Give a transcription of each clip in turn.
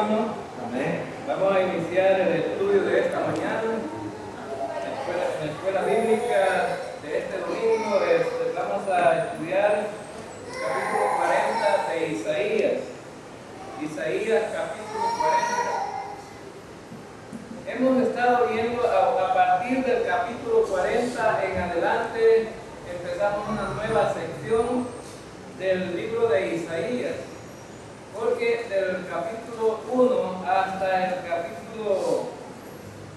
hermanos. Amén. Vamos a iniciar el estudio de esta mañana. La escuela bíblica de este domingo vamos a estudiar el capítulo 40 de Isaías. Isaías capítulo 40. Hemos estado viendo a partir del capítulo 40 en adelante, empezamos una nueva sección del libro de Isaías. Porque del capítulo 1 hasta el capítulo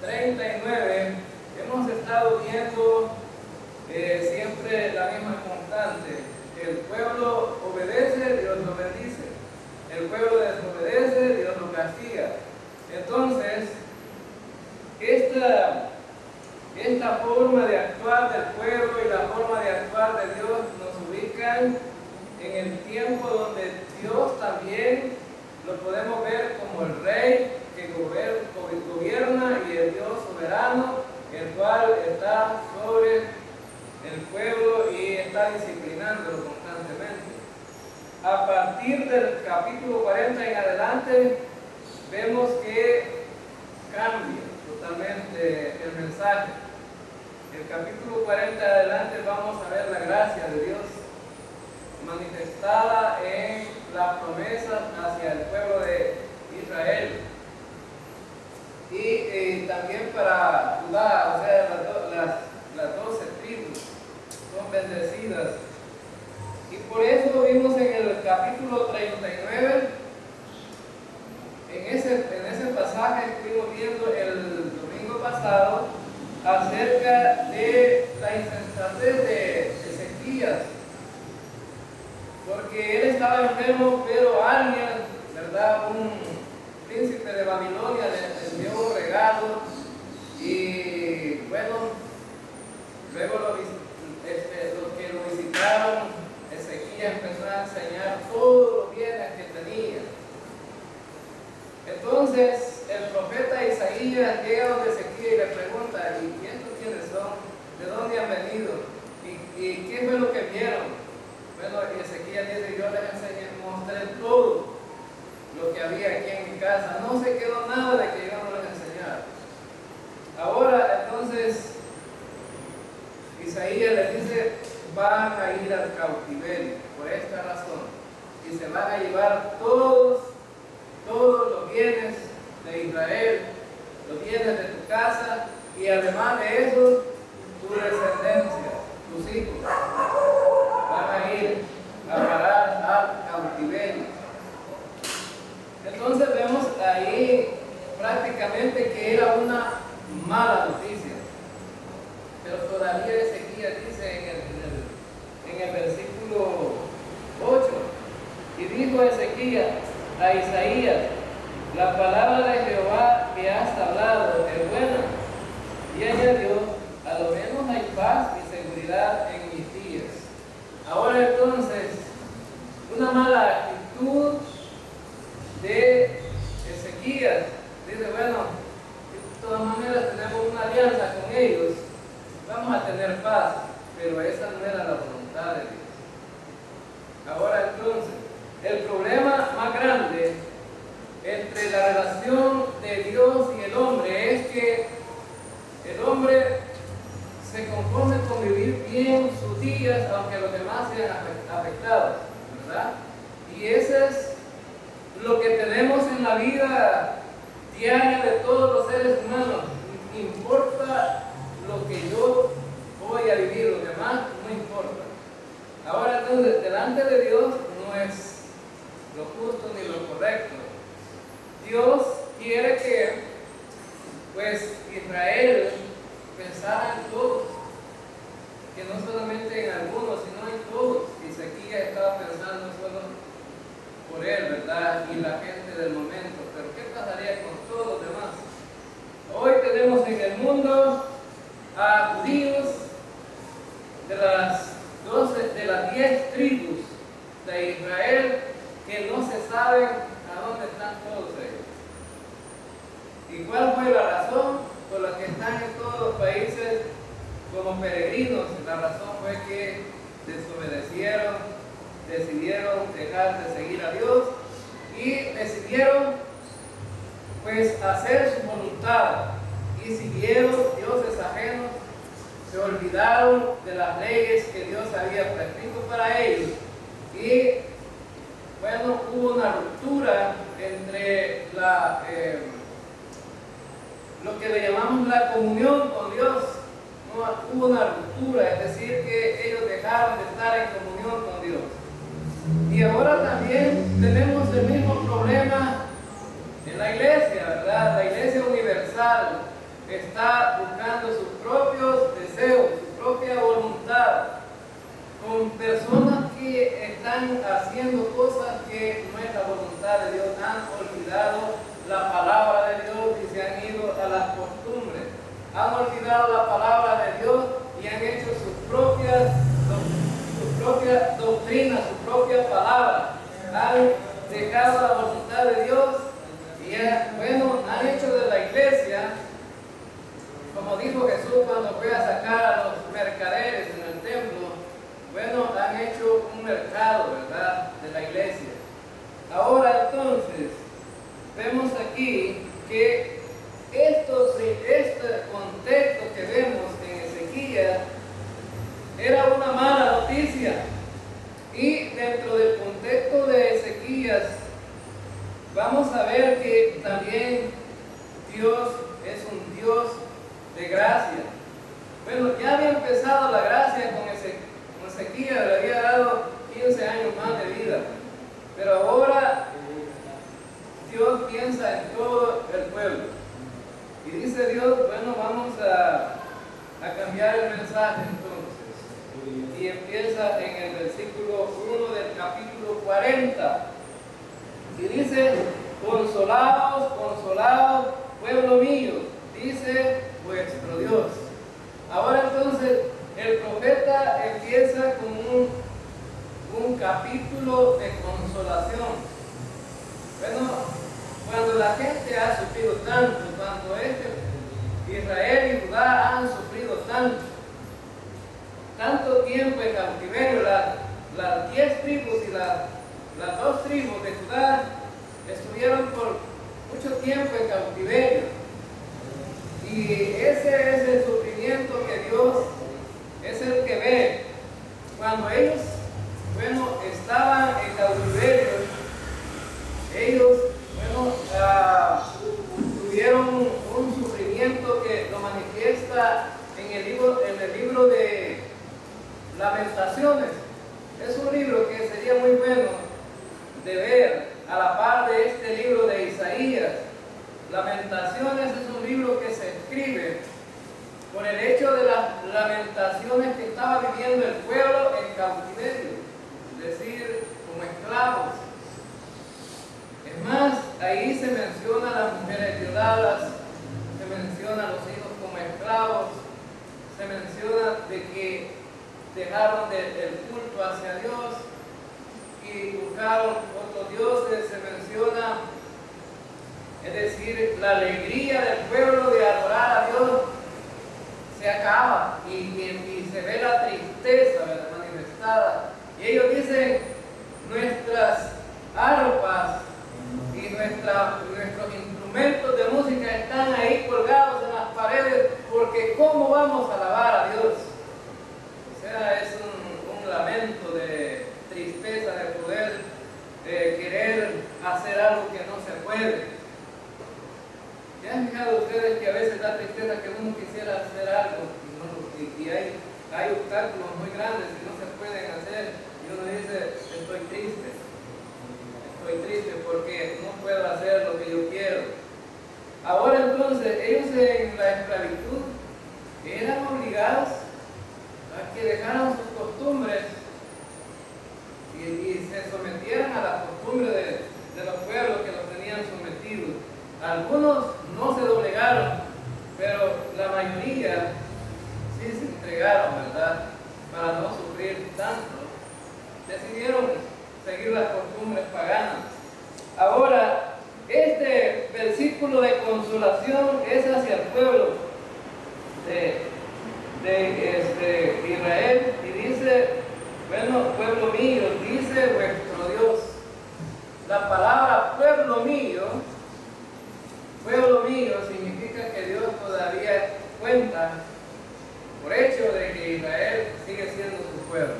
39 hemos estado viendo siempre la misma constante. El pueblo obedece, Dios lo bendice. El pueblo desobedece, Dios lo castiga. Entonces, esta forma de actuar del pueblo y la forma de actuar de Dios nos ubican en el tiempo donde Dios también lo podemos ver como el rey que gobierna y el Dios soberano, el cual está sobre el pueblo y está disciplinándolo constantemente. A partir del capítulo 40 en adelante, vemos que cambia totalmente el mensaje. El capítulo 40 en adelante vamos a ver la gracia de Dios manifestada en las promesas hacia el pueblo de Israel y también para Judá, o sea, las 12 tribus son bendecidas, y por eso vimos en el capítulo 39, en ese pasaje estuvimos viendo el domingo pasado acerca de la insensatez de Ezequías, porque él estaba enfermo, pero alguien, ¿verdad? Un príncipe de Babilonia le envió un regalo, y bueno, luego los que lo visitaron, Ezequías empezó a enseñar todos los bienes que tenía. Entonces el profeta Isaías llega donde Ezequías y le pregunta: ¿y estos quiénes son? ¿De dónde han venido? ¿Y qué fue lo que vieron? Bueno, y Ezequías dice: yo les mostré todo lo que había aquí en mi casa, no se quedó nada de que yo no les enseñara. Ahora entonces Isaías les dice: van a ir al cautiverio por esta razón, y se van a llevar todos los bienes de Israel, los bienes de tu casa, y además de eso, tu descendencia, tus hijos van a ir a parar al cautiverio. Entonces vemos ahí prácticamente que era una mala noticia, pero todavía Ezequías dice en el versículo 8: y dijo Ezequías a Isaías: la palabra de Jehová que has hablado es buena. Y añadió: a lo menos hay paz y seguridad en mis días. Ahora entonces, una mala actitud de Ezequías. Dice: bueno, de todas maneras tenemos una alianza con ellos, vamos a tener paz, pero esa no era la voluntad de Dios. Ahora entonces, el problema más grande entre la relación de Dios y el hombre es que el hombre se conforme con vivir bien sus días, aunque los demás sean afectados, ¿verdad? Y eso es lo que tenemos en la vida diaria de todos los seres humanos. Importa lo que yo voy a vivir, los demás no importa. Ahora entonces, delante de Dios no es lo justo ni lo correcto. Dios quiere que pues Israel pensara en todos, que no solamente en algunos, sino en todos. Ezequías estaba pensando solo por él, ¿verdad? Y la gente del momento. Pero ¿qué pasaría con todos los demás? Hoy tenemos en el mundo a judíos de las 10 tribus de Israel que no se saben a dónde están todos ellos. ¿Y cuál fue la razón por la que están en todos los países como peregrinos? La razón fue que desobedecieron, decidieron dejar de seguir a Dios y decidieron pues hacer su voluntad, y siguieron dioses ajenos, se olvidaron de las leyes que Dios había prescrito para ellos, y bueno, hubo una ruptura entre lo que le llamamos la comunión con Dios. No, hubo una ruptura, es decir, que ellos dejaron de estar en comunión con Dios. Y ahora también tenemos el mismo problema en la iglesia, ¿verdad? La iglesia universal está buscando sus propios deseos, su propia voluntad, con personas que están haciendo cosas que no es la voluntad de Dios, han olvidado la palabra de Dios y se han ido a las costumbres, han olvidado la palabra de Dios y han hecho sus propias doctrinas, su propia palabra, han dejado la voluntad de Dios y bueno, han hecho de la iglesia, como dijo Jesús cuando fue a sacar a los mercaderes en el templo, bueno, han hecho un mercado, ¿verdad?, de la iglesia. Ahora entonces, vemos aquí que este contexto que vemos en Ezequías era una mala noticia. Y dentro del contexto de Ezequías, vamos a ver que también Dios es un Dios de gracia. Bueno, ya había empezado la gracia con Ezequías, le había dado 15 años más de vida. Pero ahora Dios piensa en todo el pueblo. Y dice Dios, bueno, vamos a cambiar el mensaje entonces. Y empieza en el versículo 1 del capítulo 40. Y dice, consolaos, consolaos, pueblo mío, dice vuestro Dios. Ahora entonces el profeta empieza con un capítulo de consolación. Bueno, cuando la gente ha sufrido tanto, cuando Israel y Judá han sufrido tanto tiempo en cautiverio, las 10 tribus y las 2 tribus de Judá estuvieron por mucho tiempo en cautiverio. Y ese es el sufrimiento que Dios es el que ve. Cuando ellos, bueno, estaban en cautiverio, ellos, bueno, tuvieron un sufrimiento que lo manifiesta en el libro de Lamentaciones. Es un libro que sería muy bueno de ver a la par de este libro de Isaías. Lamentaciones es un libro que se escribe por el hecho de las lamentaciones que estaba viviendo el pueblo en cautiverio, es decir, como esclavos. Es más, ahí se menciona a las mujeres violadas, se menciona a los hijos como esclavos, se menciona de que dejaron el culto hacia Dios y buscaron otros dioses, se menciona, es decir, la alegría del pueblo de adorar a Dios se acaba y se ve la tristeza, ¿verdad?, manifestada. Y ellos dicen, nuestras arpas y nuestros instrumentos de música están ahí colgados en las paredes, porque ¿cómo vamos a alabar a Dios? O sea, es un lamento de tristeza de poder querer hacer algo que no se puede. ¿Ya han fijado ustedes que a veces da tristeza que uno quisiera hacer algo y hay obstáculos muy grandes que no se pueden hacer y uno dice, estoy triste porque no puedo hacer lo que yo quiero? Ahora entonces, ellos en la esclavitud eran obligados a que dejaran sus costumbres y se sometieran a las costumbres de los pueblos que los tenían sometidos. Algunos no se doblegaron, pero la mayoría sí se entregaron, ¿verdad?, para no sufrir tanto. Decidieron seguir las costumbres paganas. Ahora, este versículo de consolación es hacia el pueblo de Israel, y dice, bueno, pueblo mío, dice vuestro Dios. La palabra pueblo mío fue ello significa que Dios todavía cuenta por hecho de que Israel sigue siendo su pueblo.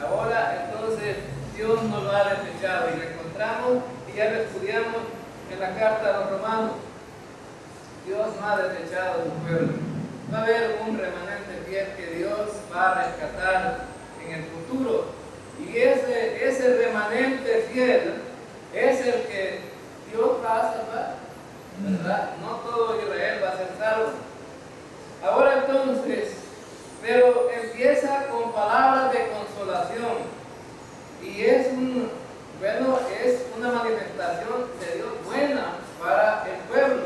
Ahora entonces Dios no lo ha desechado y lo encontramos y ya lo estudiamos en la carta a los romanos. Dios no ha desechado su pueblo. Va a haber un remanente fiel que Dios va a rescatar en el futuro. Y ese remanente fiel es el que Dios va a salvar, ¿verdad? No todo Israel va a ser salvo. Ahora entonces, pero empieza con palabras de consolación. Y es una manifestación de Dios buena para el pueblo.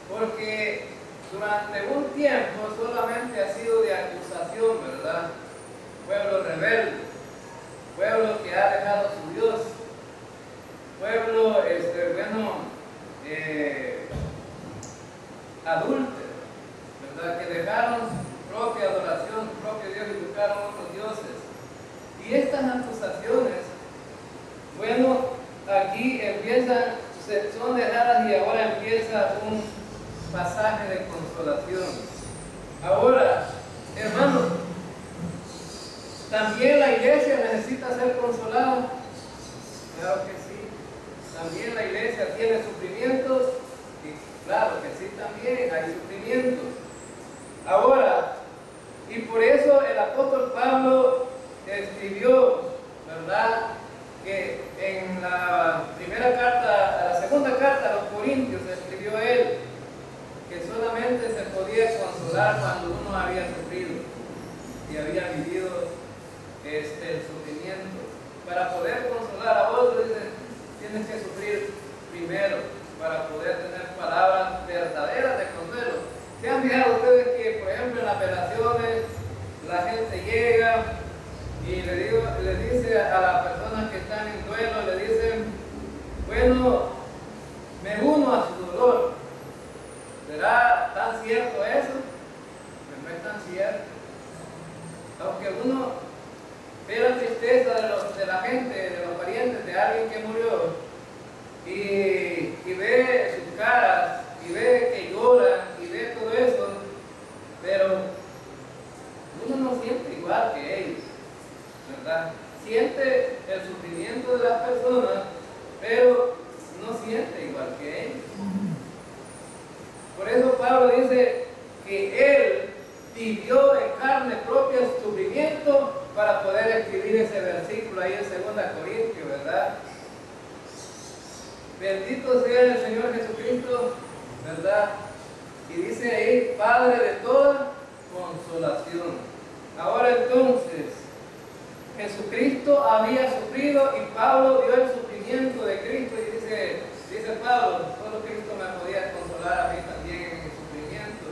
Porque durante un tiempo solamente ha sido de acusación, ¿verdad? Pueblo rebelde, pueblo que ha dejado su Dios, pueblo, adúltero, ¿verdad? Que dejaron su propia adoración, su propio Dios y buscaron otros dioses. Y estas acusaciones, aquí empiezan, son dejadas y ahora empieza un pasaje de consolación. Ahora, hermanos, ¿también la iglesia necesita ser consolada? Claro que sí. ¿También la iglesia tiene sufrimientos? Y claro que sí, también hay sufrimientos. Ahora, y por eso el apóstol Pablo escribió, ¿verdad?, que en la segunda carta a los Corintios escribió él que solamente se podía consolar cuando uno había sufrido y había vivido el sufrimiento. Para poder consolar a otros, tienes que sufrir primero para poder tener palabras verdaderas de consuelo. ¿Se han fijado ustedes que, por ejemplo, en las apelaciones la gente llega y le dice a las personas que están en duelo, le dicen, bueno, me uno a su dolor? ¿Será tan cierto eso? Pues no es tan cierto. Aunque uno ve la tristeza de la gente, de los parientes, de alguien que murió, y ve sus caras, y ve que lloran, y ve todo eso, pero uno no siente igual que ellos, ¿verdad? Siente el sufrimiento de las personas, pero no siente igual que ellos. Por eso Pablo dice que él vivió en carne propia su sufrimiento para poder escribir ese versículo ahí en 2 Corintios, ¿verdad? Bendito sea el Señor Jesucristo, ¿verdad? Y dice ahí, Padre de toda consolación. Ahora entonces, Jesucristo había sufrido y Pablo vio el sufrimiento de Cristo y dice Pablo, solo Cristo me podía consolar a mí también en mi sufrimiento.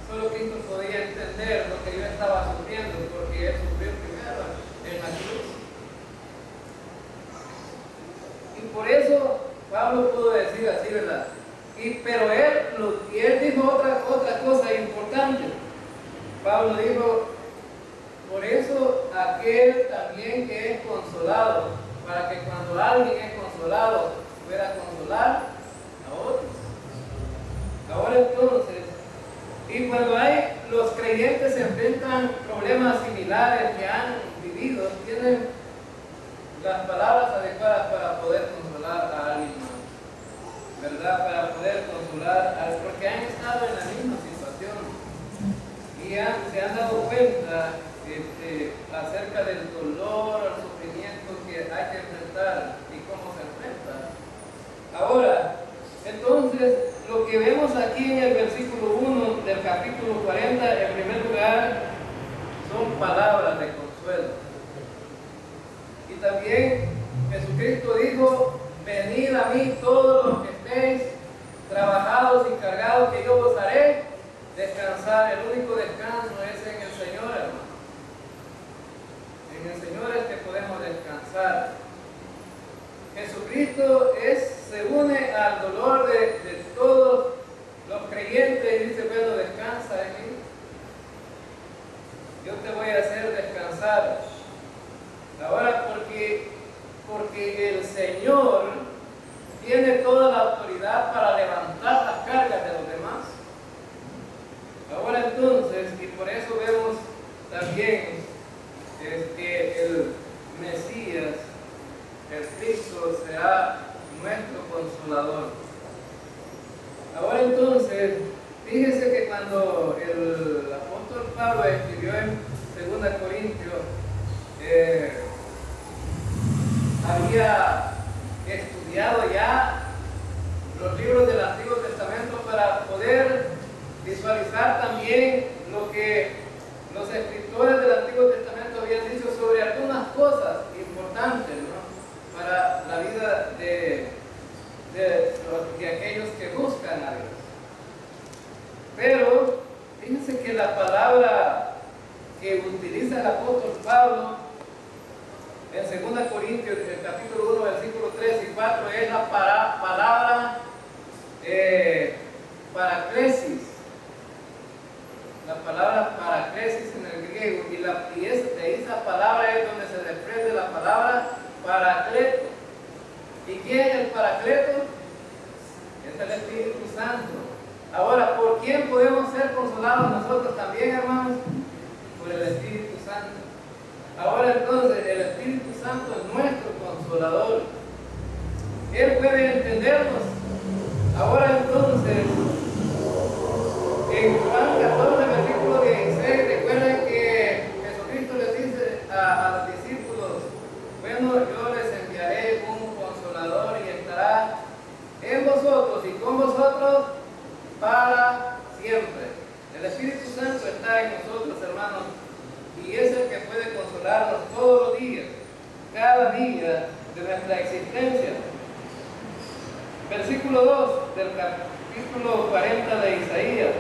Solo Cristo podía entender lo que yo estaba sufriendo porque Él sufrió primero en la cruz. Y por eso Pablo pudo decir así, ¿verdad? Pero él dijo otra cosa importante. Pablo dijo, por eso aquel también que es consolado, para que cuando alguien es consolado, pueda consolar a otros. Ahora entonces, y cuando los creyentes se enfrentan problemas similares que han vivido, tienen las palabras adecuadas para poder consolar a alguien más, ¿verdad? Para poder consolar porque han estado en la misma situación y se han dado cuenta acerca del dolor, el sufrimiento que hay que enfrentar y cómo se enfrenta. Ahora, entonces, lo que vemos aquí en el versículo 1 del capítulo 40, en primer lugar, son palabras de consuelo. Y también Jesucristo dijo, venid a mí todos los que estéis trabajados y cargados, que yo os haré descansar. El único descanso es en el Señor, hermano. En el Señor es que podemos descansar. Jesucristo se une al dolor de todos los creyentes y dice, bueno, descansa en mí. Yo te voy a hacer descansar. Ahora, porque el Señor tiene toda la autoridad para levantar las cargas de los demás. Ahora entonces, y por eso vemos también que el Mesías, el Cristo, será nuestro consolador. Ahora entonces, fíjese que cuando el apóstol Pablo escribió en 2 Corintios, había estudiado ya los libros del Antiguo Testamento para poder visualizar también lo que los escritores del Antiguo Testamento habían dicho sobre algunas cosas importantes, ¿no?, para la vida de aquellos que buscan a Dios. Pero fíjense que la palabra que utiliza el apóstol Pablo en 2 Corintios, el capítulo 1, versículos 3 y 4, es la palabra paraclesis. La palabra paraclesis en el griego, y de esa palabra es donde se desprende la palabra paracleto. ¿Y quién es el paracleto? Es el Espíritu Santo. Ahora, ¿por quién podemos ser consolados nosotros también, hermanos? Por el Espíritu Santo. Ahora entonces, el Espíritu Santo es nuestro consolador. Él puede entendernos. Ahora entonces, en Juan 14, versículo 16, recuerden que Jesucristo les dice a los discípulos: bueno, yo les enviaré un consolador y estará en vosotros y con vosotros para siempre. El Espíritu Santo está en nosotros, hermanos, y es el que puede consolarnos todos los días, cada día de nuestra existencia. Versículo 2 del capítulo 40 de Isaías: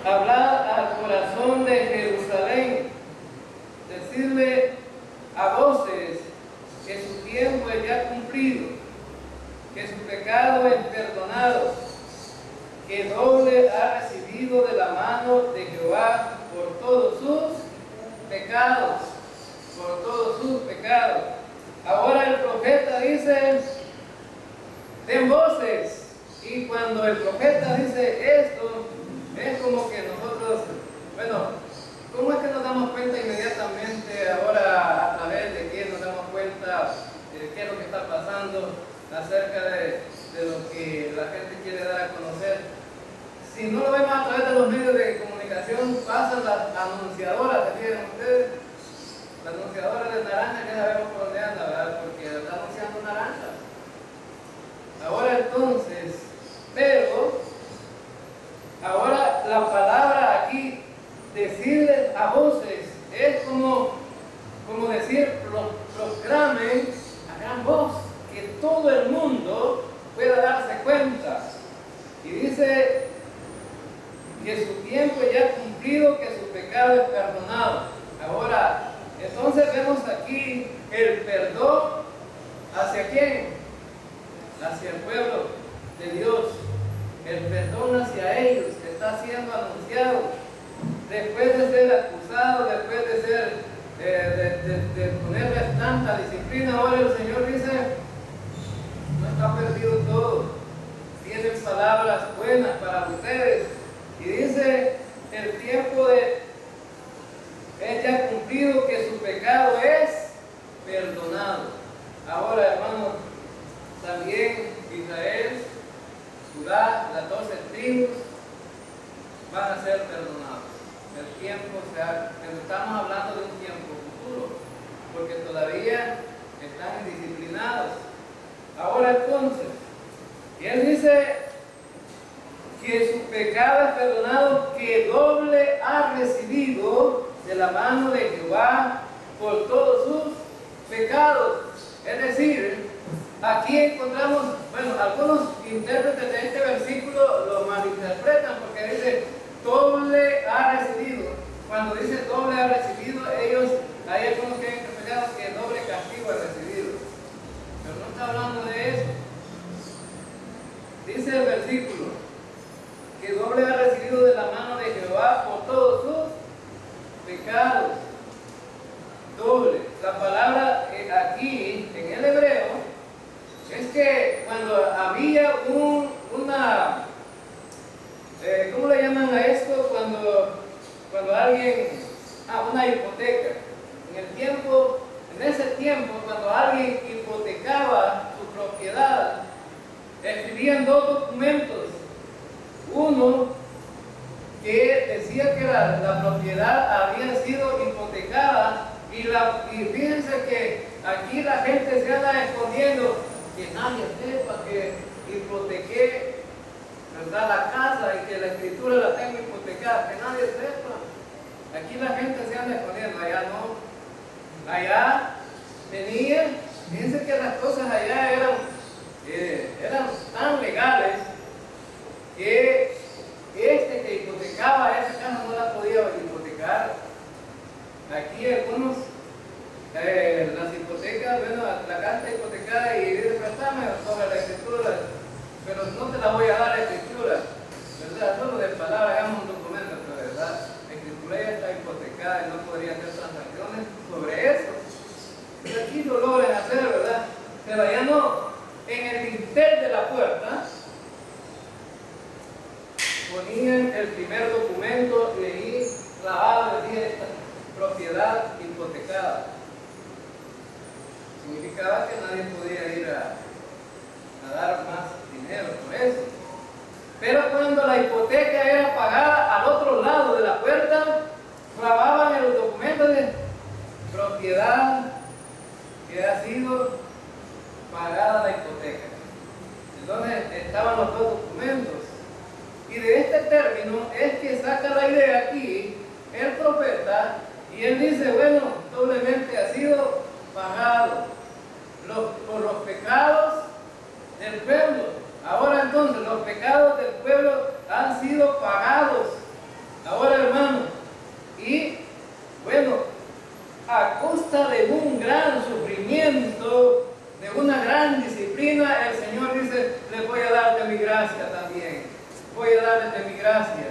hablad al corazón de Jerusalén, decirle a voces que su tiempo es ya cumplido, que su pecado es perdonado, que doble ha recibido de la mano de Jehová por todos sus pecados, por todos sus pecados. Ahora el profeta dice: den voces. Y cuando el profeta dice esto, es como que nosotros, bueno, ¿cómo es que nos damos cuenta inmediatamente ahora a través de quién nos damos cuenta de qué es lo que está pasando acerca de lo que la gente quiere dar a conocer? Si no lo vemos a través de los medios de comunicación, pasan las anunciadoras, ¿entienden ustedes? La anunciadora de naranja, ya sabemos por dónde anda, ¿verdad? Porque está anunciando naranja. Ahora entonces, pero ahora la palabra aquí, decirles a voces, es como decir, proclamen a gran voz, que todo el mundo pueda darse cuenta. Y dice que su tiempo ya ha cumplido, que su pecado es perdonado. Ahora, entonces vemos aquí el perdón. ¿Hacia quién? Hacia el pueblo de Dios. El perdón hacia ellos que está siendo anunciado después de ser acusado, después de ser de ponerles tanta disciplina. Ahora el Señor dice: no está perdido todo, tienen palabras buenas para ustedes. Y dice: el tiempo es ya cumplido, que su pecado es perdonado. Ahora, hermanos, también Israel, Judá, las 12 tribus van a ser perdonados. El tiempo pero estamos hablando de un tiempo futuro, porque todavía están indisciplinados. Ahora entonces, él dice que su pecado es perdonado, que doble ha recibido de la mano de Jehová por todos sus pecados. Es decir, aquí encontramos, bueno, algunos intérpretes de este versículo lo malinterpretan porque dice doble ha recibido. Cuando dice doble ha recibido, hay algunos que han interpretado que doble castigo ha recibido. Pero no está hablando de eso. Dice el versículo que doble ha recibido de la mano de Jehová por todos sus pecados. Doble. La palabra aquí en el hebreo hipotecaba su propiedad, escribían dos documentos. Uno que decía que la propiedad había sido hipotecada y fíjense que aquí la gente se anda escondiendo, que nadie sepa que hipotequé, ¿verdad?, la casa y que la escritura la tengo hipotecada, que nadie sepa. Aquí la gente se anda escondiendo, allá no. Allá tenían, fíjense que las cosas allá eran tan legales que que hipotecaba esa casa no la podía hipotecar. Aquí algunos, las hipotecas, bueno, la casa hipotecada y dice, préstame sobre la escritura, pero no te la voy a dar la escritura, ¿verdad? Solo de palabra hagamos un documento, pero ¿verdad? La escritura ya está hipotecada y no podría hacer transacciones sobre eso. Pero aquí lo logran hacer, ¿verdad? Pero allá no. En el dintel de la puerta ponían el primer documento y ahí clavado decía esta propiedad hipotecada. Significaba que nadie podía ir a dar más dinero por eso. Pero cuando la hipoteca era pagada al otro lado de la puerta, clavaban el documento de propiedad que ha sido pagada la hipoteca. Entonces estaban los dos documentos. Y de este término es que saca la idea aquí el profeta, y él dice, bueno, doblemente ha sido pagado por los pecados del pueblo. Ahora entonces los pecados del pueblo han sido pagados. Ahora, hermano, y bueno, a costa de un gran sufrimiento, de una gran disciplina, el Señor dice, les voy a dar de mi gracia también. Voy a darles de mi gracia.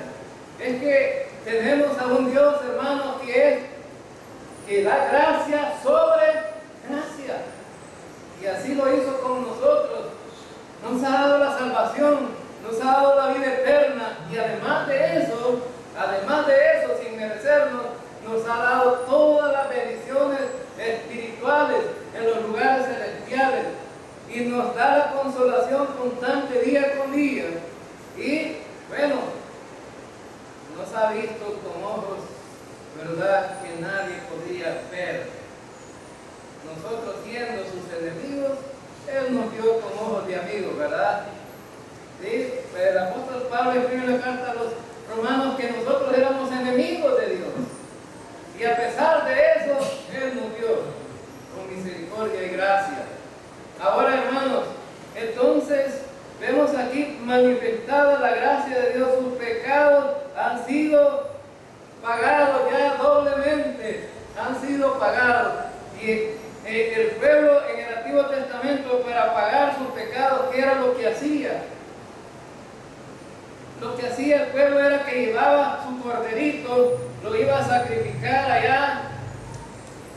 Es que tenemos a un Dios, hermanos, que da gracia sobre gracia. Y así lo hizo con nosotros. Nos ha dado la salvación, nos ha dado la vida eterna. Y además de eso, sin merecernos, nos ha dado todas las bendiciones espirituales en los lugares celestiales. Y nos da la consolación constante día con día. Y bueno, nos ha visto con ojos, ¿verdad?, que nadie podía ver. Nosotros siendo sus enemigos, Él nos vio con ojos de amigos, ¿verdad? ¿Sí? El apóstol Pablo escribe en la carta a los romanos que nosotros éramos enemigos de Dios. Y a pesar de eso, Él nos vio con misericordia y gracia. Ahora, hermanos, entonces vemos aquí manifestada la gracia de Dios. Sus pecados han sido pagados ya doblemente, han sido pagados. Y el pueblo en el Antiguo Testamento, para pagar sus pecados, ¿qué era lo que hacía? Lo que hacía el pueblo era que llevaba su corderito, lo iba a sacrificar allá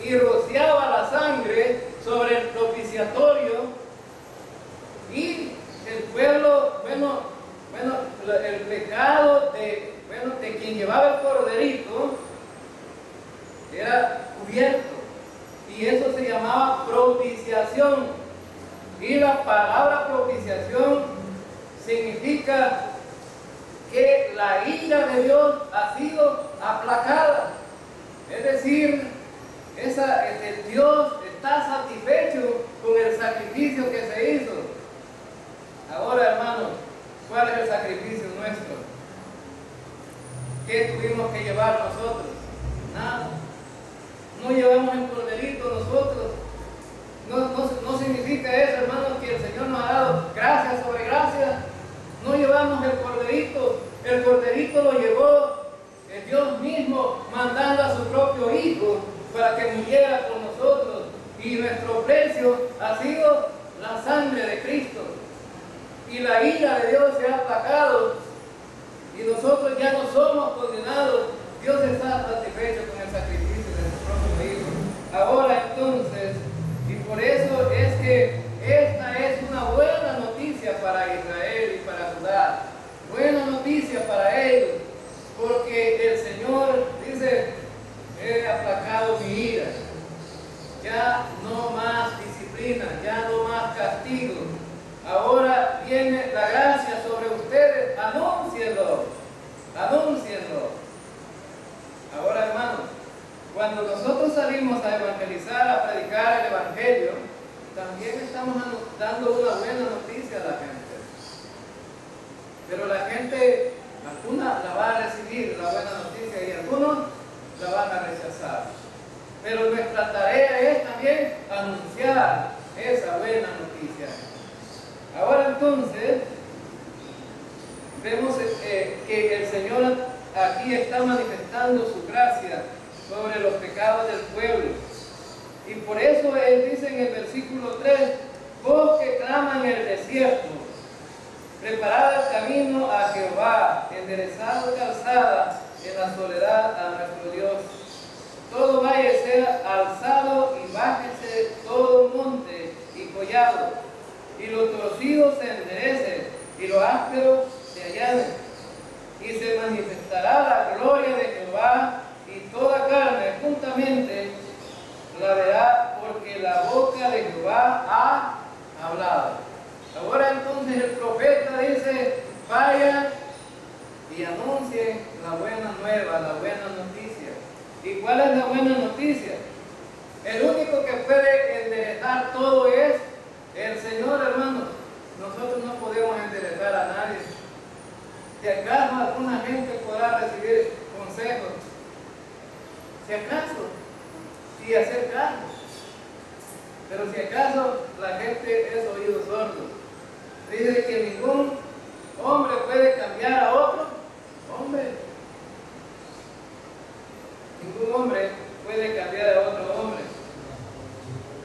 y rociaba la sangre sobre el propiciatorio. Y el pueblo, el pecado de quien llevaba el corderito era cubierto, y eso se llamaba propiciación. Y la palabra propiciación significa que la ira de Dios ha sido aplacada, es decir, Dios está satisfecho con el sacrificio que se hizo. Ahora, hermanos, ¿cuál es el sacrificio nuestro? ¿Qué tuvimos que llevar nosotros? Nada. No llevamos el corderito nosotros. No significa eso, hermanos, que el Señor nos ha dado gracia sobre gracia. No llevamos el corderito. El corderito lo llevó Dios mismo, mandando a su propio Hijo para que muriera por nosotros. Y nuestro precio ha sido la sangre de Cristo. Y la ira de Dios se ha aplacado, y nosotros ya no somos condenados. Dios está satisfecho con el sacrificio de su propio Hijo. Ahora entonces, y por eso es que esta es una buena noticia para Israel y para Judá. Buena noticia para ellos, porque el Señor dice, he aplacado mi ira. Ya no más disciplina, ya no más castigo. Ahora viene la gracia sobre ustedes. Anúncienlo. Anúncienlo. Ahora, hermanos, cuando nosotros salimos a evangelizar, a predicar el evangelio, también estamos dando una buena noticia a la gente. Pero la gente, alguna la va a recibir la buena noticia y algunos la van a rechazar. Pero nuestra tarea es también anunciar esa buena noticia. Ahora entonces, vemos que el Señor aquí está manifestando su gracia sobre los pecados del pueblo. Y por eso Él dice en el versículo 3, vos que claman en el desierto, preparad el camino a Jehová, enderezad calzada en la soledad a nuestro Dios. Todo valle sea alzado y bájese todo monte y collado, y los torcidos se enderecen, y los ásperos se allanen, y se manifestará la gloria de Jehová, y toda carne juntamente la verá, porque la boca de Jehová ha hablado. Ahora entonces el profeta dice, vayan y anuncien la buena nueva, la buena noticia. ¿Y cuál es la buena noticia? El único que puede enderezar todo es el Señor, hermanos. Nosotros no podemos enderezar a nadie. Si acaso alguna gente podrá recibir consejos, si acaso, y hacer caso. Pero si acaso la gente es oído sordo. Dice que ningún hombre puede cambiar a otro hombre. Ningún hombre puede cambiar a otro hombre.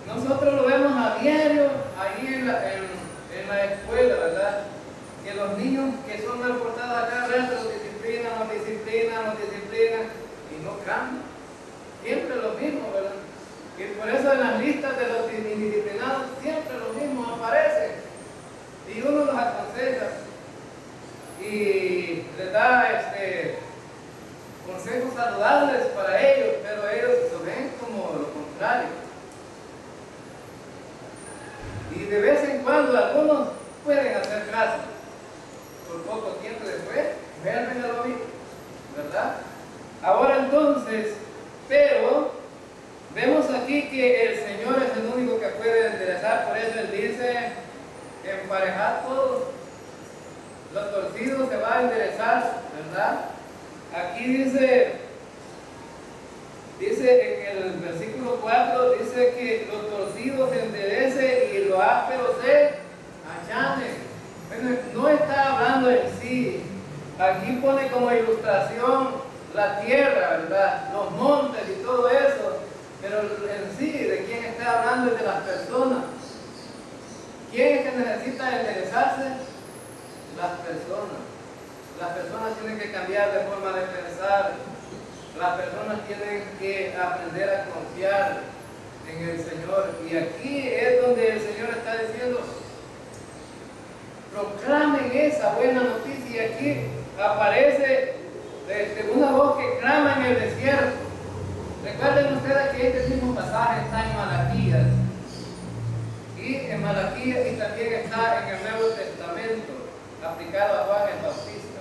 Nosotros lo vemos a diario ahí en la escuela, ¿verdad? Que los niños que son mal portados acá, los disciplinan y no cambian. Siempre lo mismo, ¿verdad? Y por eso en las listas de los indisciplinados siempre los mismos aparecen. Y uno los aconseja y les da consejos saludables para ellos, pero ellos se ven como lo contrario. Y de vez en cuando algunos pueden hacer caso. Por poco tiempo después, vuelven a lo mismo, ¿verdad? Ahora entonces, pero vemos aquí que el Señor es el único que puede enderezar, por eso Él dice, emparejad todos. Los torcidos se va a enderezar, ¿verdad? Aquí dice en el versículo 4, dice que los torcidos se enderecen y los ásperos se allanen. Bueno, no está hablando en sí. Aquí pone como ilustración la tierra, ¿verdad? Los montes y todo eso. Pero en sí, ¿de quién está hablando? Es de las personas. ¿Quién es que necesita enderezarse? Las personas. Las personas tienen que cambiar de forma de pensar. Las personas tienen que aprender a confiar en el Señor. Y aquí es donde el Señor está diciendo, proclamen esa buena noticia. Y aquí aparece una voz que clama en el desierto. Recuerden ustedes que este mismo pasaje está en Malaquías. Y en Malaquías y también está en el Nuevo Testamento, aplicado a Juan el Bautista.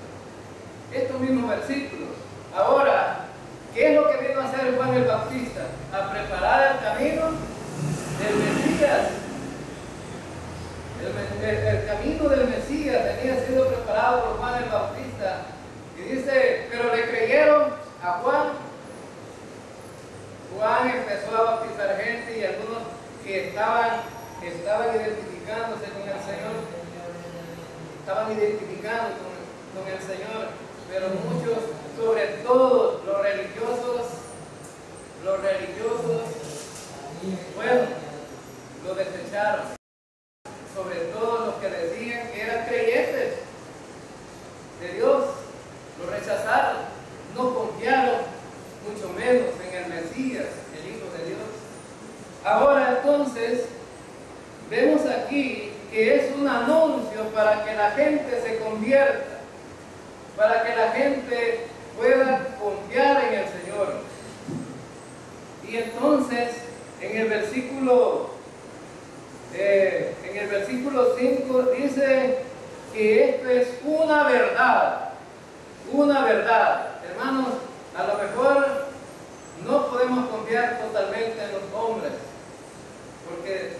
Estos mismos versículos. Ahora, ¿qué es lo que vino a hacer Juan el Bautista? A preparar el camino del Mesías. El camino del Mesías tenía sido preparado por Juan el Bautista. Y dice, pero le creyeron a Juan. Juan empezó a bautizar gente y algunos que estaban identificándose con el Señor, estaban identificando con el Señor, pero muchos, sobre todo los religiosos, bueno, lo desecharon. Sobre todo los que decían que eran creyentes de Dios, lo rechazaron, no confiaron, mucho menos en el Mesías, el Hijo de Dios. Ahora entonces, vemos aquí que es un anuncio para que la gente se convierta, para que la gente pueda confiar en el Señor. Y entonces, en el versículo En el versículo 5 dice que esto es una verdad. Una verdad. Hermanos, a lo mejor no podemos confiar totalmente en los hombres, porque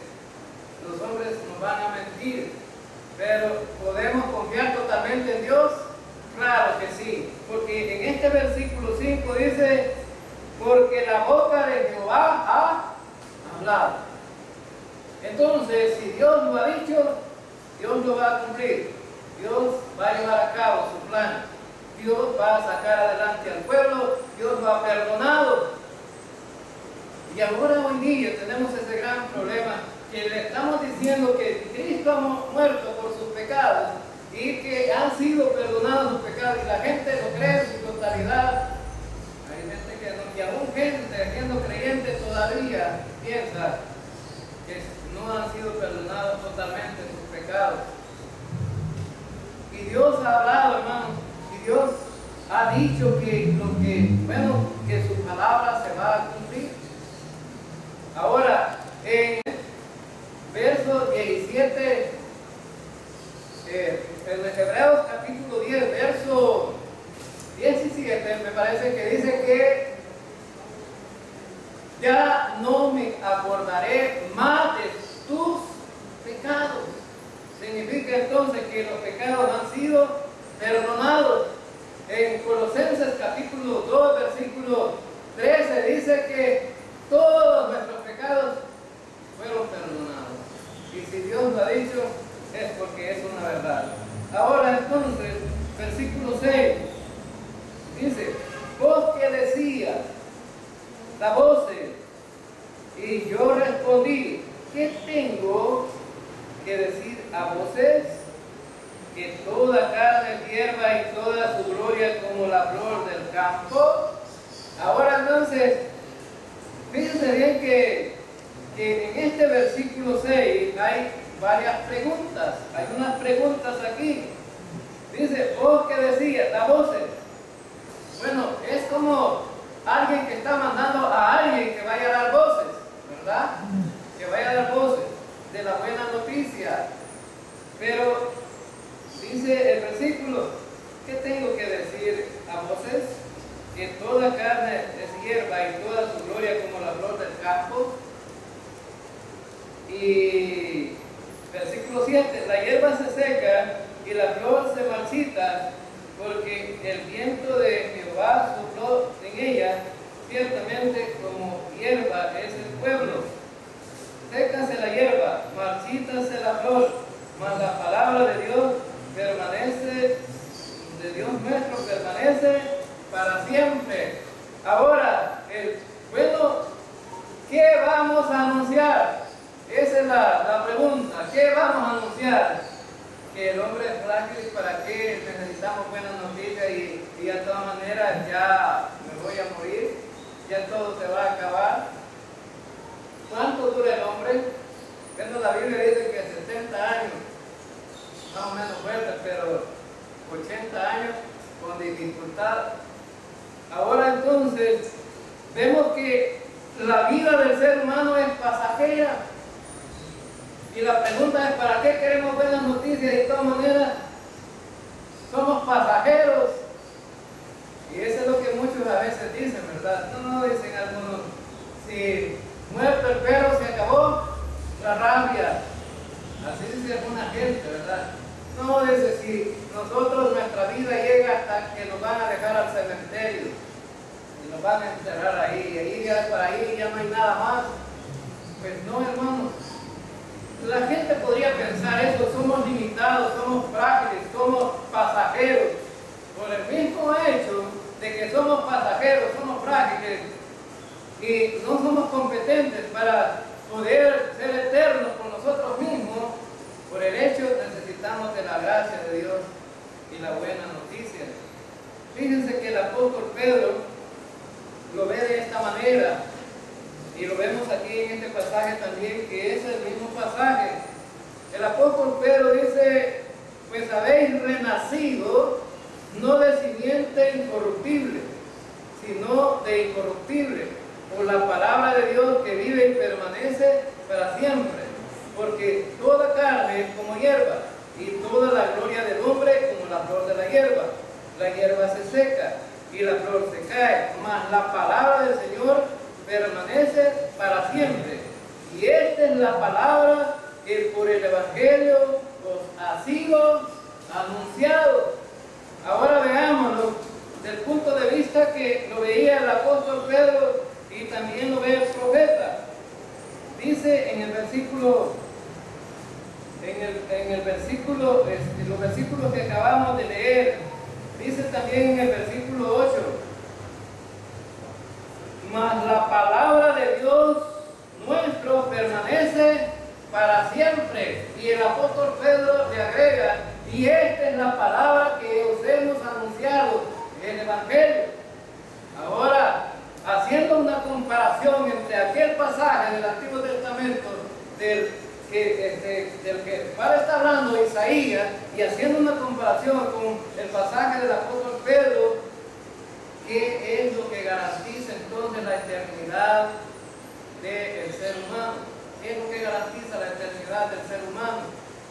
los hombres nos van a mentir, pero ¿podemos confiar totalmente en Dios? Claro que sí, porque en este versículo 5 dice, porque la boca de Jehová ha hablado. Entonces, si Dios lo ha dicho, Dios lo va a cumplir. Dios va a llevar a cabo su plan. Dios va a sacar adelante al pueblo. Dios lo ha perdonado. Y ahora hoy día tenemos ese gran problema, que le estamos diciendo que Cristo ha muerto por sus pecados y que han sido perdonados sus pecados, y la gente lo cree en su totalidad. Hay gente que no, y aún gente siendo creyente todavía piensa que no han sido perdonados totalmente sus pecados. Y Dios ha hablado, hermanos, y Dios ha dicho que que su palabra se va a cumplir. Ahora, en verso 17, en Hebreos capítulo 10, verso 17, me parece que dice que ya no me acordaré más de tus pecados. Significa entonces que los pecados han sido perdonados. En Colosenses capítulo 2, versículo 13 dice que todos nuestros pecados fueron perdonados. Y si Dios lo ha dicho, es porque es una verdad. Ahora entonces, versículo 6, dice, vos que decías, la voz, y yo respondí, ¿qué tengo que decir a voces? Que toda carne es hierba y toda su gloria como la flor del campo. Ahora entonces, fíjense bien que en este versículo 6 hay varias preguntas. Hay unas preguntas aquí. Dice, vos que decías, da voces. Bueno, es como alguien que está mandando a alguien que vaya a dar voces, ¿verdad? Que vaya a dar voces de la buena noticia. Pero dice el versículo, ¿qué tengo que decir a voces? Que toda carne es hierba y toda su gloria como la flor del campo. Y versículo 7, la hierba se seca y la flor se marchita, porque el viento de Jehová sopló en ella, ciertamente como hierba es el pueblo. Sécase la hierba, marchítase la flor, mas la palabra de Dios permanece, de Dios nuestro permanece para siempre. Ahora, ¿qué vamos a anunciar? Esa es la pregunta. ¿Qué vamos a anunciar? Que el hombre es frágil, ¿para qué necesitamos buenas noticias? Y de todas maneras ya me voy a morir, ya todo se va a acabar. ¿Cuánto dura el hombre? Bueno, la Biblia dice que 70 años, más o menos fuerte, pero 80 años con dificultad. Ahora entonces, vemos que la vida del ser humano es pasajera. Y la pregunta es, ¿para qué queremos buenas noticias? Y de todas maneras, somos pasajeros. Y eso es lo que muchos a veces dicen, ¿verdad? No, dicen algunos, si muerto el perro se acabó la rabia. Así dice alguna gente, ¿verdad? No, dice, si nosotros, nuestra vida llega hasta que nos van a dejar al cementerio y nos van a enterrar ahí, y ahí ya, para ahí ya no hay nada más. Pues no, hermanos. La gente podría pensar eso, somos limitados, somos frágiles, somos pasajeros. Por el mismo hecho de que somos pasajeros, somos frágiles y no somos competentes para poder ser eternos por nosotros mismos, por el hecho necesitamos de la gracia de Dios y la buena noticia. Fíjense que el apóstol Pedro lo ve de esta manera. Y lo vemos aquí en este pasaje también, que es el mismo pasaje. El apóstol Pedro dice, pues habéis renacido, no de simiente incorruptible, sino de incorruptible, por la palabra de Dios que vive y permanece para siempre. hierba se seca y la flor se cae, mas la palabra del Señor permanece para siempre. Y esta es la palabra que por el Evangelio os ha sido anunciado. Ahora veámoslo desde el punto de vista que lo veía el apóstol Pedro y también lo ve el profeta. Dice en el versículo, los versículos que acabamos de leer, dice también en el versículo 8, mas la palabra de Dios nuestro permanece para siempre. Y el apóstol Pedro le agrega, y esta es la palabra que os hemos anunciado, el Evangelio. Ahora, haciendo una comparación entre aquel pasaje del Antiguo Testamento del que Pablo está hablando, Isaías, y haciendo una comparación con el pasaje del apóstol Pedro, ¿qué es lo que garantiza entonces la eternidad del ser humano? ¿Qué es lo que garantiza la eternidad del ser humano?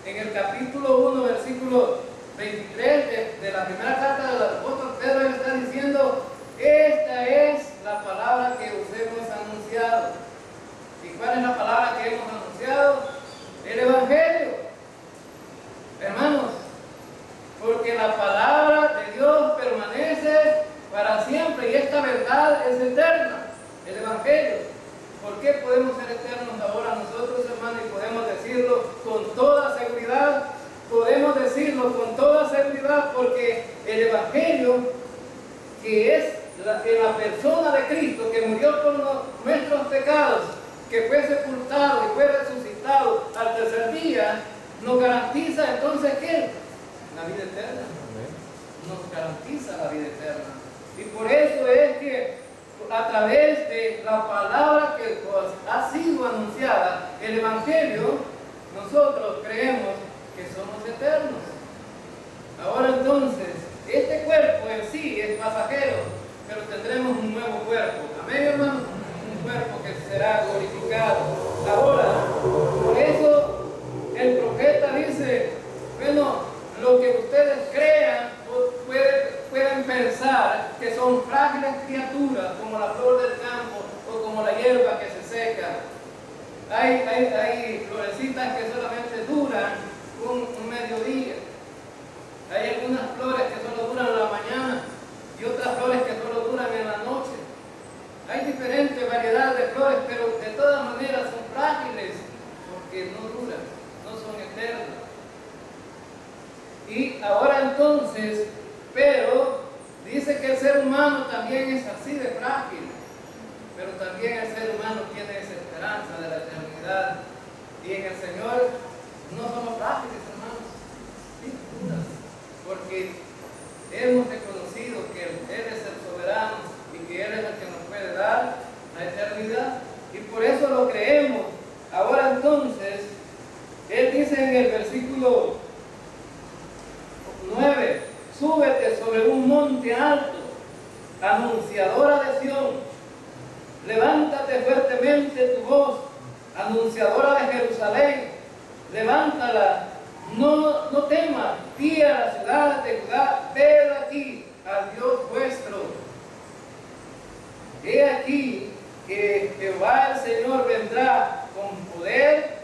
En el capítulo 1, versículo 23 de la primera carta del apóstol Pedro, él está diciendo, esta es la palabra que os hemos anunciado. ¿Y cuál es la palabra que hemos anunciado? El Evangelio. Hermanos, porque la palabra de Dios permanece para siempre y esta verdad es eterna, el Evangelio. ¿Por qué podemos ser eternos ahora nosotros, hermanos, y podemos decirlo con toda seguridad? Podemos decirlo con toda seguridad porque el Evangelio, que es en la persona de Cristo, que murió por nuestros pecados, que fue sepultado y fue resucitado al tercer día, nos garantiza entonces ¿qué? La vida eterna. Nos garantiza la vida eterna. Y por eso es que a través de la palabra que ha sido anunciada, el Evangelio, nosotros creemos que somos eternos. Ahora entonces, este cuerpo en sí es pasajero, pero tendremos un nuevo cuerpo. Amén, hermano. Un cuerpo que será glorificado. Ahora, por eso el profeta dice, bueno, lo que ustedes crean pueden pensar que son frágiles criaturas como la flor del campo o como la hierba que se seca. Hay florecitas que solamente duran un mediodía. Hay algunas flores que solo duran la mañana y otras flores que solo duran en la noche. Hay diferentes variedades de flores, pero de todas maneras son frágiles porque no duran, no son eternas. Y ahora entonces, pero dice que el ser humano también es así de frágil, pero también el ser humano tiene esa esperanza de la eternidad. Y en el Señor no somos frágiles, hermanos, sin dudas, porque hemos reconocido que Él es el soberano y que Él es el que nos puede dar la eternidad, y por eso lo creemos. Ahora entonces, Él dice en el versículo 9, súbete sobre un monte alto, anunciadora de Sión, levántate fuertemente tu voz, anunciadora de Jerusalén, levántala, no temas, di a las ciudades de Judá, ved aquí al Dios vuestro. He aquí que Jehová el Señor vendrá con poder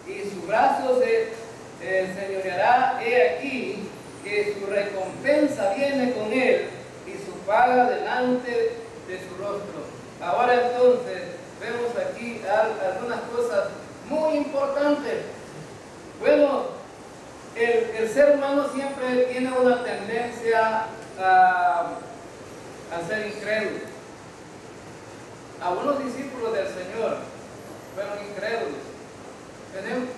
y su brazo se enseñoreará. He aquí que su recompensa viene con él y su paga delante de su rostro. Ahora entonces vemos aquí algunas cosas muy importantes. Bueno, el ser humano siempre tiene una tendencia a ser incrédulo. Algunos discípulos del Señor fueron incrédulos. Tenemos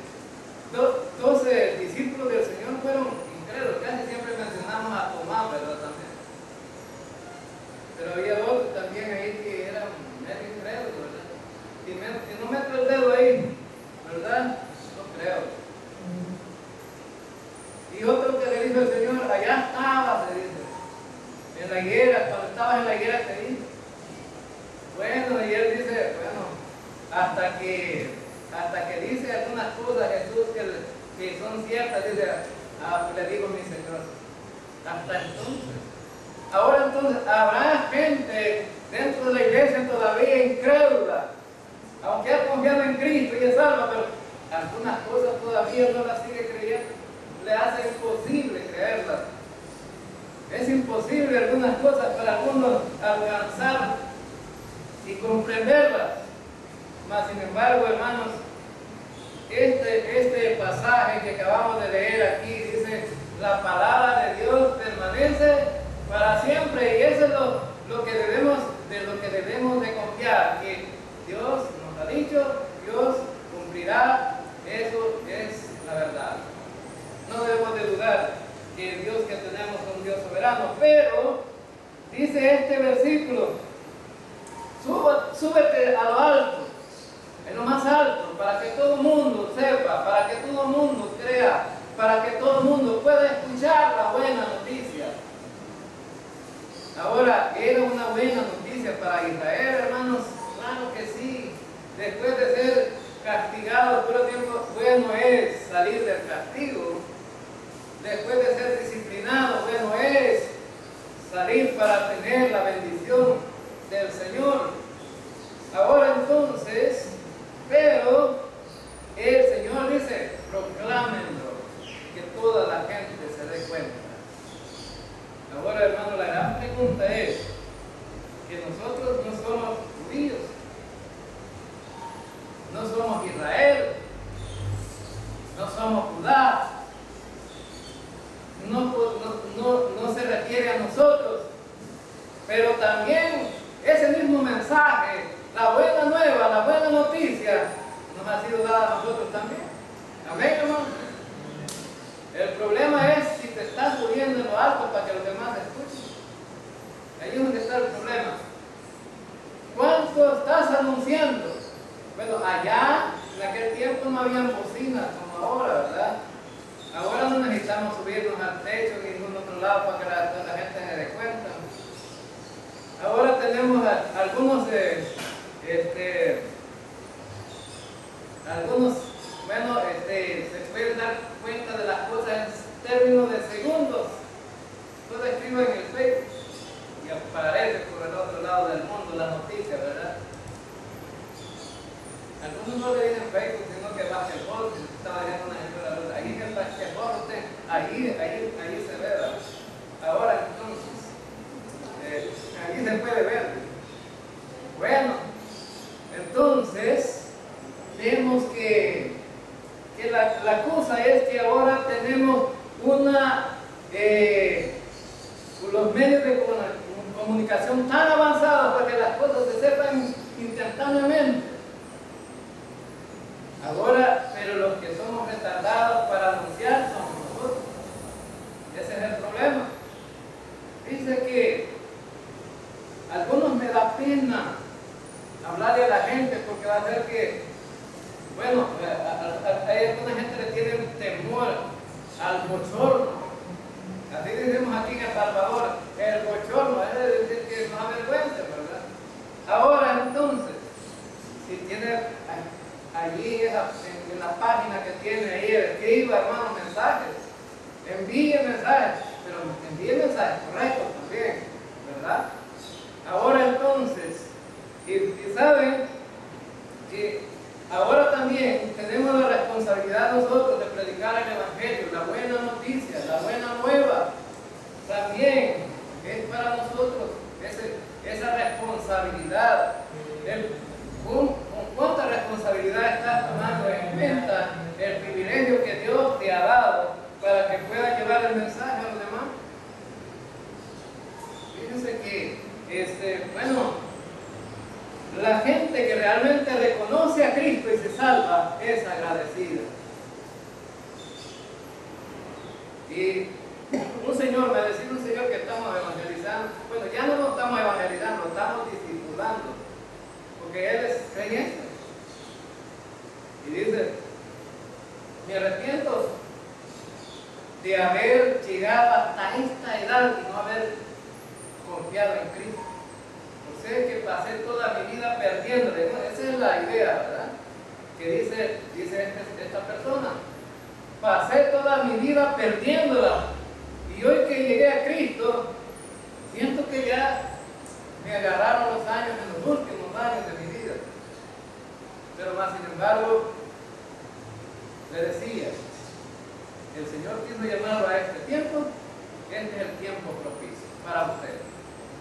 12 discípulos del Señor fueron incrédulos. Casi siempre mencionamos a Tomás, ¿verdad? También. Pero había otros también ahí que eran medio incrédulos, ¿verdad? Y no meto el dedo ahí, ¿verdad? No creo. Y otro que le dijo el Señor, allá estaba, se dice, en la higuera, cuando estabas en la higuera te dijo. Bueno, y él dice, bueno, hasta que dice algunas cosas Jesús que son ciertas, dice, pues le digo mi Señor. hasta entonces. Ahora entonces habrá gente dentro de la iglesia todavía incrédula, aunque ha confiado en Cristo y es salva, pero algunas cosas todavía no las sigue creyendo, le hace imposible creerlas. Es imposible algunas cosas para algunos alcanzar y comprenderlas. Mas sin embargo, hermanos, este pasaje que acabamos de leer aquí dice: la palabra de Dios permanece para siempre, y eso es lo que debemos de confiar, que Dios nos ha dicho, Dios cumplirá. Eso es la verdad. No debemos de dudar que el Dios que tenemos es un Dios soberano. Pero dice este versículo: súbete a lo alto, en lo más alto, para que todo el mundo sepa, para que todo el mundo crea, para que todo el mundo pueda escuchar la buena noticia. Ahora, ¿era una buena noticia para Israel, hermanos? Claro que sí. Después de ser castigado por el tiempo, bueno es salir del castigo. Después de ser disciplinado, bueno es salir para tener la bendición del Señor. Ahora entonces, pero el Señor dice: proclámenlo, que toda la gente se dé cuenta. Ahora, hermano, la gran pregunta es que nosotros no somos judíos, no somos Israel, no somos Judá, no se refiere a nosotros, pero también ese mismo mensaje, la buena nueva, la buena noticia, nos ha sido dada a nosotros también. Amén, hermano. El problema es si te estás subiendo en lo alto para que los demás escuchen. Ahí es donde está el problema. ¿Cuánto estás anunciando? Bueno, allá en aquel tiempo no habían bocinas como ahora, ¿verdad? Ahora no necesitamos subirnos al techo ni ningún otro lado para que la gente se dé cuenta. Ahora tenemos algunos, se pueden dar cuenta de las cosas en términos de segundos. Todo escribo en el Facebook y aparece por el otro lado del mundo la noticia, ¿verdad? Algunos no le dicen Facebook, sino que basquetbol, si estaba diciendo una gente de la luz. Ahí en el basquetbol, ahí se ve, ¿verdad? Ahora entonces, ahí se puede ver. Bueno, entonces, vemos que la cosa es que ahora tenemos los medios de comunicación tan avanzados para que las cosas se sepan instantáneamente. Ahora, pero los que somos retardados para anunciar somos nosotros. Ese es el problema. Dice que algunos me da pena hablarle a la gente porque va a ser que, bueno, hay alguna gente que tiene temor al bochorno. Así decimos aquí en El Salvador, el bochorno, es decir que nos avergüenza, ¿verdad? Ahora entonces, si tiene allí en la página que tiene ahí, escriba, hermano, mensajes, envíe mensajes, pero envíe mensajes correctos también, ¿verdad? Ahora entonces, y saben que ahora también tenemos la responsabilidad nosotros de predicar el Evangelio, la buena noticia, la buena nueva. También es para nosotros esa responsabilidad. ¿Con cuánta responsabilidad estás tomando en cuenta el privilegio que Dios te ha dado para que puedas llevar el mensaje a los demás? Fíjense que, la gente que realmente reconoce a Cristo y se salva es agradecida. Y un señor que estamos evangelizando, bueno, ya no lo estamos evangelizando, lo estamos discipulando, porque él es creyente. Y dice: me arrepiento de haber llegado hasta esta edad y no haber confiado en Cristo. O sea, que pasé toda mi vida perdiéndole, ¿no? Esa es la idea, ¿verdad? Que dice esta persona: pasé toda mi vida perdiéndola Y hoy que llegué a Cristo, siento que ya me agarraron los años en los últimos años de mi vida. Pero más sin embargo, le decía, el Señor quiso llamarlo a este tiempo, este es el tiempo propicio para usted.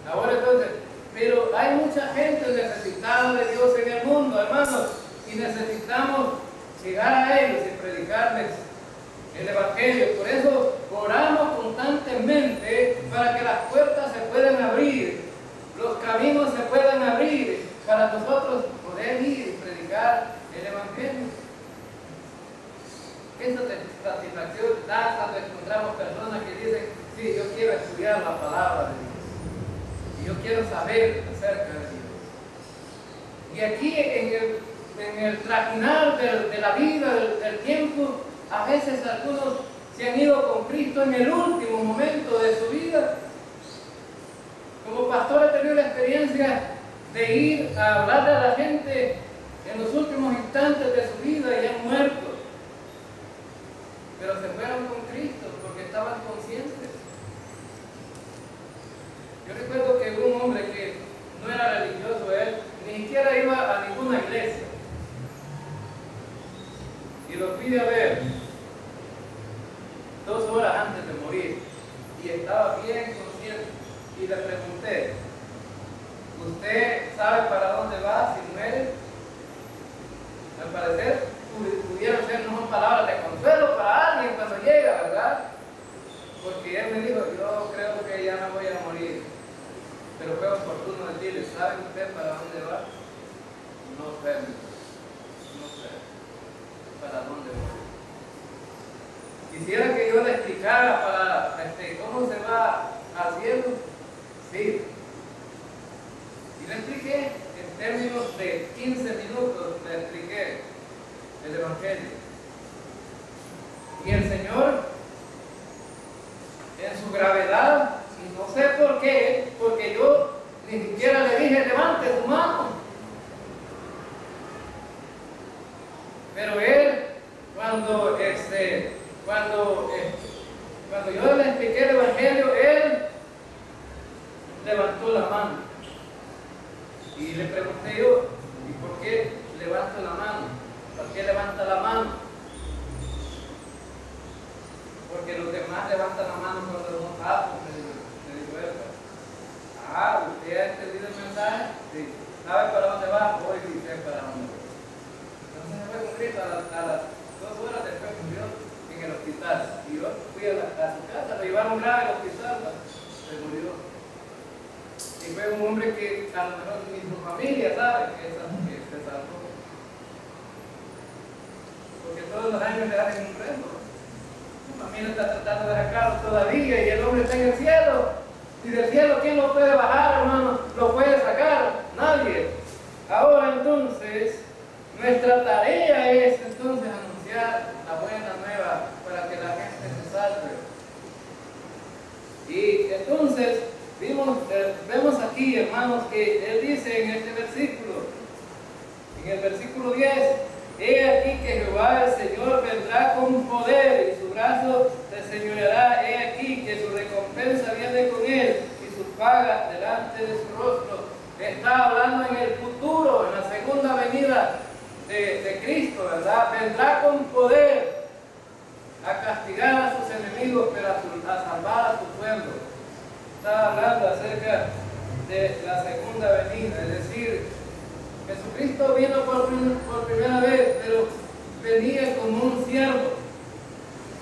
Ahora entonces, pero hay mucha gente necesitada de Dios en el mundo, hermanos, y necesitamos llegar a ellos y predicarles el Evangelio. Por eso oramos constantemente para que las puertas se puedan abrir, los caminos se puedan abrir para nosotros poder ir y predicar el Evangelio. Esa satisfacción da cuando encontramos personas que dicen, sí, yo quiero estudiar la palabra de Dios y yo quiero saber acerca de Dios. Y aquí en el trajinar de la vida, del tiempo, a veces algunos se han ido con Cristo en el último momento de su vida. Como pastor he tenido la experiencia de ir a hablarle a la gente en los últimos instantes de su vida y han muerto. Pero se fueron con Cristo porque estaban conscientes. Yo recuerdo que hubo un hombre que no era religioso, él ni siquiera iba a ninguna iglesia. Y lo fui a ver 2 horas antes de morir y estaba bien consciente. Y le pregunté, ¿usted sabe para dónde va si muere? Al parecer pudieron ser no palabras de consuelo para alguien cuando llega, ¿verdad? Porque él me dijo, yo creo que ya no voy a morir. Pero fue oportuno decirle, ¿sabe usted para dónde va? No sé, no sé para dónde voy. Quisiera que yo le explicara para cómo se va al cielo. Sí. Y le expliqué en términos de 15 minutos, le expliqué el Evangelio. Y el Señor, en su gravedad, y no sé por qué, porque yo ni siquiera le dije, levante su mano. Pero él, cuando yo le expliqué el Evangelio, él levantó la mano. Y le pregunté yo, ¿y por qué levanta la mano? ¿Por qué levanta la mano? Porque los demás levantan la mano cuando son aptos, me dijo él. ¿Usted ha entendido el mensaje? Sí. ¿Sabe para dónde va? Hoy sí sé para dónde va. Entonces se fue con Cristo a las 2 horas después murió en el hospital. Y yo fui a su casa, lo llevaron grave al hospital, se murió. Y fue un hombre que a lo mejor ni su familia sabe que se salvó. Porque todos los años le hacen un reto. Su familia está tratando de sacarlo todavía y el hombre está en el cielo. Y del cielo, ¿quién lo puede bajar, hermano? ¿Lo puede sacar? Nadie. Ahora entonces, nuestra tarea es entonces anunciar la buena nueva para que la gente se salve. Y entonces, vemos aquí, hermanos, que él dice en este versículo, en el versículo 10, he aquí que Jehová el Señor vendrá con poder y su brazo te señoreará, he aquí que su recompensa viene con él y su paga delante de su rostro. Está hablando en el futuro, en la segunda venida de Cristo, ¿verdad? Vendrá con poder a castigar a sus enemigos, pero a salvar a su pueblo. Está hablando acerca de la segunda venida, es decir, Jesucristo vino por primera vez, pero venía como un siervo.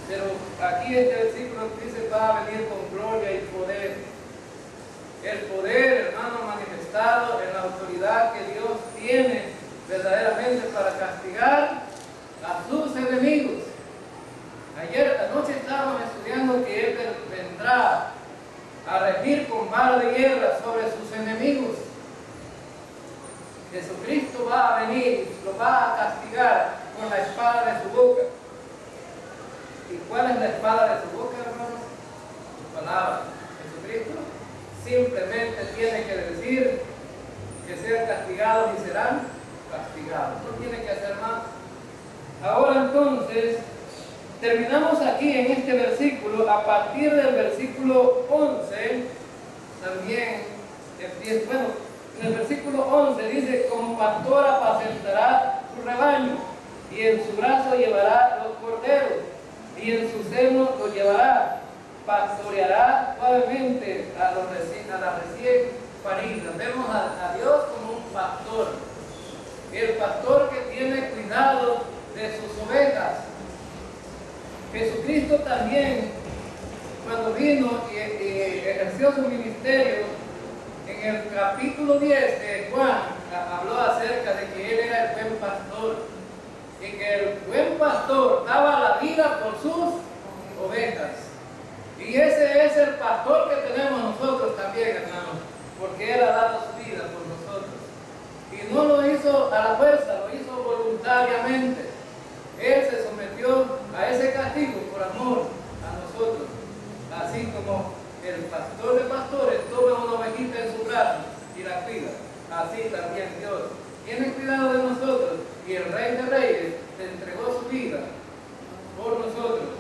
Pero aquí este versículo dice va a venir con gloria y poder. El poder, hermano, manifestado en la autoridad que Dios tiene verdaderamente para castigar a sus enemigos. Ayer anoche estábamos estudiando que Él vendrá a regir con vara de guerra sobre sus enemigos. Jesucristo va a venir y lo va a castigar con la espada de su boca. ¿Y cuál es la espada de su boca, hermanos? Su palabra. Jesucristo simplemente tiene que decir que sean castigados y serán castigados. No tiene que hacer más. Ahora entonces, terminamos aquí en este versículo. A partir del versículo 11, también empieza, bueno, en el versículo 11 dice: como pastor apacentará su rebaño, y en su brazo llevará los corderos, y en su seno los llevará. Pastoreará suavemente a la recién parida. Vemos a Dios como un pastor, el pastor que tiene cuidado de sus ovejas. Jesucristo también, cuando vino y ejerció su ministerio, en el capítulo 10 de Juan, habló acerca de que Él era el buen pastor, y que el buen pastor daba la vida por sus ovejas. Y ese es el pastor que tenemos nosotros también, hermanos, porque Él ha dado su vida por nosotros. Y no lo hizo a la fuerza, lo hizo voluntariamente. Él se sometió a ese castigo por amor a nosotros. Así como el pastor de pastores toma una ovejita en su brazo y la cuida, así también Dios tiene cuidado de nosotros, y el Rey de Reyes se entregó su vida por nosotros.